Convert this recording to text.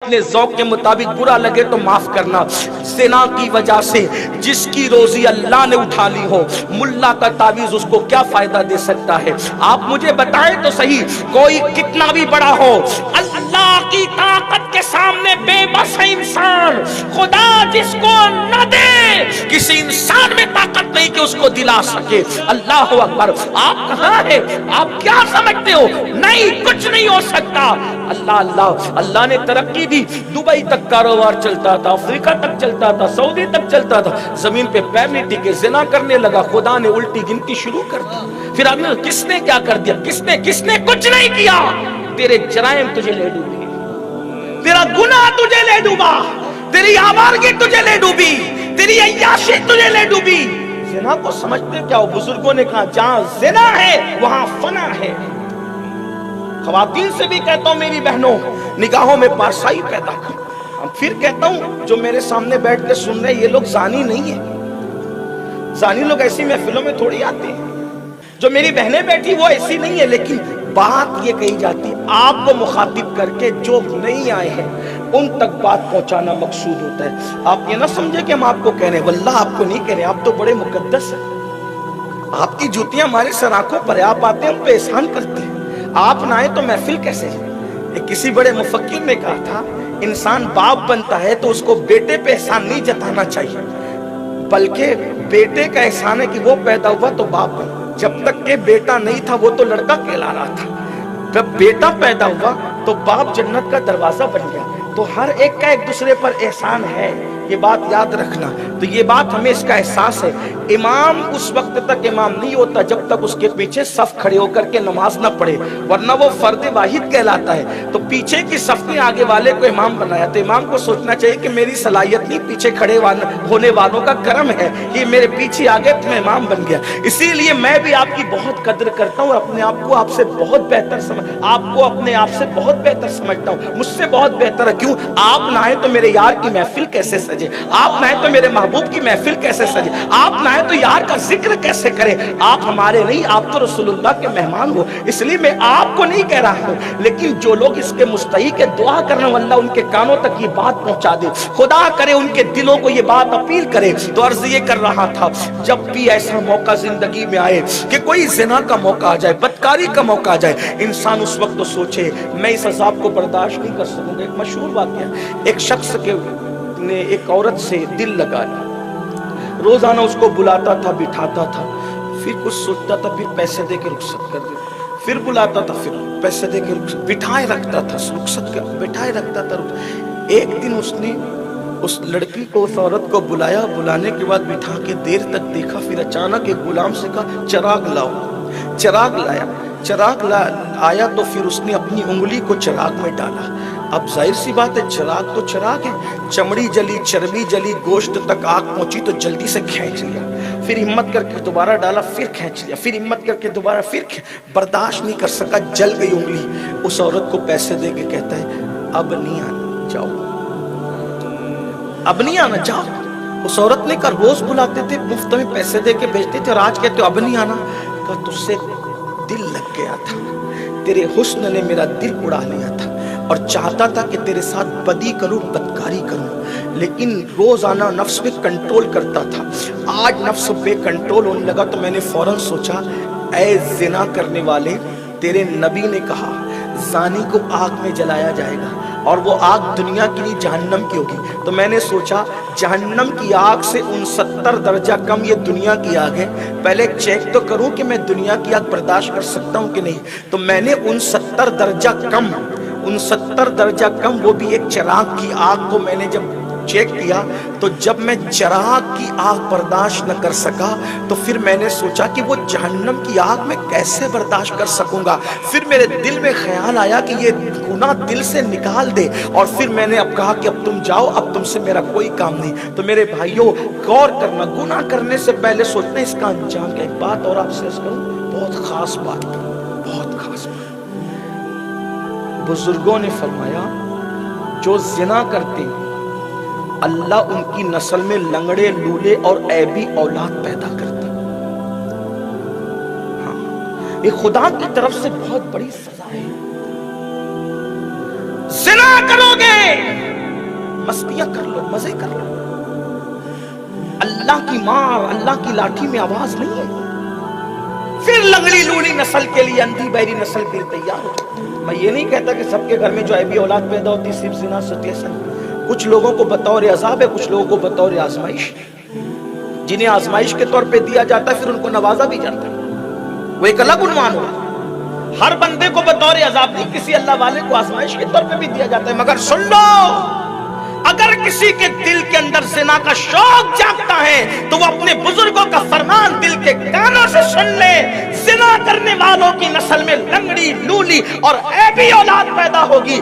اپنے ذوق کے مطابق، برا لگے تو معاف کرنا۔ زنا کی وجہ سے جس کی روزی اللہ نے اٹھا لی ہو، ملا کا تعویذ اس کو کیا فائدہ دے سکتا ہے؟ آپ مجھے بتائیں تو صحیح، کوئی کتنا بھی بڑا ہو، اللہ کی طاقت کے سامنے بے بس ہے انسان۔ خدا جس کو نہ دے، کسی انسان میں طاقت نہیں کہ اس کو دلا سکے۔ اللہ اکبر۔ آپ کہاں ہیں؟ آپ کیا سمجھتے ہو؟ نہیں، کچھ نہیں ہو سکتا۔ اللہ نے ترقی دی، دبئی تک کاروبار چلتا تھا، افریقہ تک چلتا تھا، سعودی تک چلتا تھا، زمین پہ پیر نہیں ٹکے، زنا کرنے لگا، خدا نے الٹی گنتی شروع کر دی۔ پھر آپ نے کس نے کیا کر دیا؟ کس نے کچھ نہیں کیا۔ تیرے جرائم تجھے لے ڈوبے، تیرا گناہ تجھے لے ڈوبا، تیری آوارگی تجھے لے ڈوبی، تیری عیاشی تجھے لے ڈوبی۔ زنا کو سمجھتے کیا ہو؟ بزرگوں نے کہا جہاں زنا ہے وہاں فنا ہے۔ خواتین سے بھی کہتا ہوں میری بہنوں، نگاہوں میں پارسائی پیدا کرو۔ پھر کہتا ہوں جو میرے سامنے بیٹھ کے سن رہے یہ لوگ زانی نہیں ہیں، زانی لوگ ایسی محفلوں میں تھوڑی آتے ہیں۔ جو میری بہنیں بیٹھی وہ ایسی نہیں ہے، لیکن بات یہ کہی جاتی آپ کو مخاطب کر کے جو نہیں آئے ہیں ان تک بات پہنچانا مقصود ہوتا ہے۔ آپ یہ نہ سمجھے کہ ہم آپ کو کہہ رہے ہیں، واللہ آپ کو نہیں کہہ رہے، آپ تو بڑے مقدس ہیں، آپ کی جوتیاں ہماری سر آنکھوں پر ہے، آپ آتے ہیں ہم پہ احسان کرتے ہیں، آپ نہ آئے تو محفل کیسے ہے؟ کسی بڑے مفکر نے کہا تھا انسان باپ بنتا ہے تو اس کو بیٹے پہ احسان نہیں جتانا چاہیے، بلکہ بیٹے کا احسان ہے کہ وہ پیدا ہوا تو باپ بنا۔ جب تک کہ بیٹا نہیں تھا وہ تو لڑکا کہلا رہا تھا، جب بیٹا پیدا ہوا تو باپ جنت کا دروازہ بن گیا۔ تو ہر ایک کا ایک دوسرے پر احسان ہے، یہ بات یاد رکھنا۔ تو یہ بات ہمیں اس کا احساس ہے۔ امام اس وقت تک امام نہیں ہوتا جب تک اس کے پیچھے صف کھڑے ہو کر کے نماز نہ پڑھے، ورنہ وہ فرد واحد کہلاتا ہے۔ تو پیچھے کی صف نے آگے والے کو امام بنایا، تو امام کو سوچنا چاہیے کہ میری صلاحیت نہیں، پیچھے کھڑے ہونے والوں کا کرم ہے، یہ میرے پیچھے آگے تو میں امام بن گیا۔ اسی لیے میں بھی آپ کی بہت قدر کرتا ہوں اور اپنے آپ کو آپ سے بہت بہتر آپ کو اپنے آپ سے بہت بہتر سمجھتا ہوں، مجھ سے بہت بہتر ہے۔ کیوں؟ آپ نہ آئے تو میرے یار کی محفل کیسے سجے، آپ نہ آئے تو میرے محبوب کی محفل کیسے سجے، آپ نہ آئے تو یار کا ذکر کیسے کرے۔ آپ ہمارے نہیں، آپ تو رسول اللہ کے مہمان ہو، اس لیے میں آپ کو نہیں کہہ رہا ہوں، لیکن جو لوگ اس کے مستحق ہے دعا کرنا واللہ ان کے کانوں تک یہ بات پہنچا دے، خدا کرے ان کے دلوں کو یہ بات اپیل کرے۔ تو عرض یہ کر رہا تھا جب بھی ایسا موقع زندگی میں آئے کہ کوئی زنا کا موقع آ جائے، بدکاری کا موقع آ جائے، انسان اس وقت تو سوچے میں اس عذاب کو برداشت نہیں کر سکوں گا۔ ایک مشہور واقعہ، ایک شخص نے ایک عورت سے دل لگایا، روزانہ اس کو بلاتا تھا، بٹھاتا تھا، پھر کچھ سوچتا تھا، پھر پیسے دے کے رخصت کر دیتا، پھر بلاتا تھا، پھر پیسے دے کے رخصت، بٹھائے رکھتا تھا، رخصت کر بٹھائے رکھتا تھا۔ ایک دن اس نے اس لڑکی کو، اس عورت کو بلایا، بلانے کے بعد بٹھا کے دیر تک دیکھا، پھر اچانک ایک غلام سے کہا چراغ لاؤ، چراغ لایا، چراغ آیا تو پھر اس نے اپنی انگلی کو چراغ میں ڈالا۔ اب ظاہر سی بات ہے چراغ تو چراغ ہے، چمڑی جلی، چربی جلی، گوشت تک آگ پہنچی تو جلدی سے کھینچ لیا، پھر ہمت کر کے دوبارہ ڈالا، پھر کھینچ لیا، پھر ہمت کر کے دوبارہ، برداشت نہیں کر سکا، جل گئی انگلی۔ اس عورت کو پیسے دے کے کہتا ہے اب نہیں آنا، جاؤ، اب نہیں آنا، جاؤ۔ اس عورت نے کہا روز بلاتے تھے، مفت میں پیسے دے کے بھیجتے تھے، اور آج کہتے ہو اب نہیں آنا۔ کہا تجھ سے دل لگ گیا تھا، تیرے حسن نے میرا دل اڑا لیا تھا، اور چاہتا تھا کہ تیرے ساتھ بدی کروں، بدکاری کروں، لیکن روزانہ نفس پہ کنٹرول کرتا تھا۔ آج نفس پہ کنٹرول ہونے لگا تو میں نے فوراً سوچا اے زنا کرنے والے، تیرے نبی نے کہا زانی کو آگ میں جلایا جائے گا، اور وہ آگ دنیا کی نہیں جہنم کی ہوگی۔ تو میں نے سوچا جہنم کی آگ سے 69 درجہ کم یہ دنیا کی آگ ہے، پہلے چیک تو کروں کہ میں دنیا کی آگ برداشت کر سکتا ہوں کہ نہیں۔ تو میں نے 69 درجہ کم، 69 درجہ کم، وہ بھی ایک چراغ کی آگ کو میں نے جب چیک کیا، تو جب میں چراغ کی آگ برداشت نہ کر سکا تو پھر میں نے سوچا کہ وہ جہنم کی آگ میں کیسے برداشت کر سکوں گا۔ پھر میرے دل میں خیال آیا کہ یہ گناہ دل سے نکال دے، اور پھر میں نے اب کہا کہ اب تم جاؤ، اب تم سے میرا کوئی کام نہیں۔ تو میرے بھائیوں غور کرنا، گناہ کرنے سے پہلے سوچنا اس کا انجام کیا۔ ایک بات اور آپ سے عرض کروں، بہت خاص بات، بہت خاص بات۔ بزرگوں نے فرمایا جو زنا کرتے ہیں اللہ ان کی نسل میں لنگڑے، لولے اور عیبی اولاد پیدا کرتا ہے۔ ہاں، یہ خدا کی طرف سے بہت بڑی سزا ہے۔ زنا کرو گے مستیاں کر لو، مزے کر لو. اللہ کی مار، اللہ کی لاٹھی میں آواز نہیں ہے. پھر لنگڑی لوڑی نسل کے لیے، اندھی بہری نسل کے لیے تیار ہو. میں یہ نہیں کہتا کہ سب کے گھر میں جو ایبی اولاد پیدا ہوتی صرف زنا ستیہ سن. کچھ لوگوں کو بطور عذاب ہے، کچھ لوگوں کو بطور آزمائش. جنہیں آزمائش کے طور پہ دیا جاتا ہے پھر ان کو نوازا بھی جاتا ہے، وہ ایک الگ عنوان ہو. ہر بندے کو بطور عذاب نہیں، کسی اللہ والے کو آزمائش کے طور پہ بھی دیا جاتا ہے. مگر سن لو، اگر کسی کے دل کے اندر زنا کا شوق جاگتا ہے تو وہ اپنے بزرگوں کا فرمان دل کے کانوں سے سن لے. زنا کرنے والوں کی نسل میں لنگڑی لولی اور ایبی اولاد پیدا ہوگی.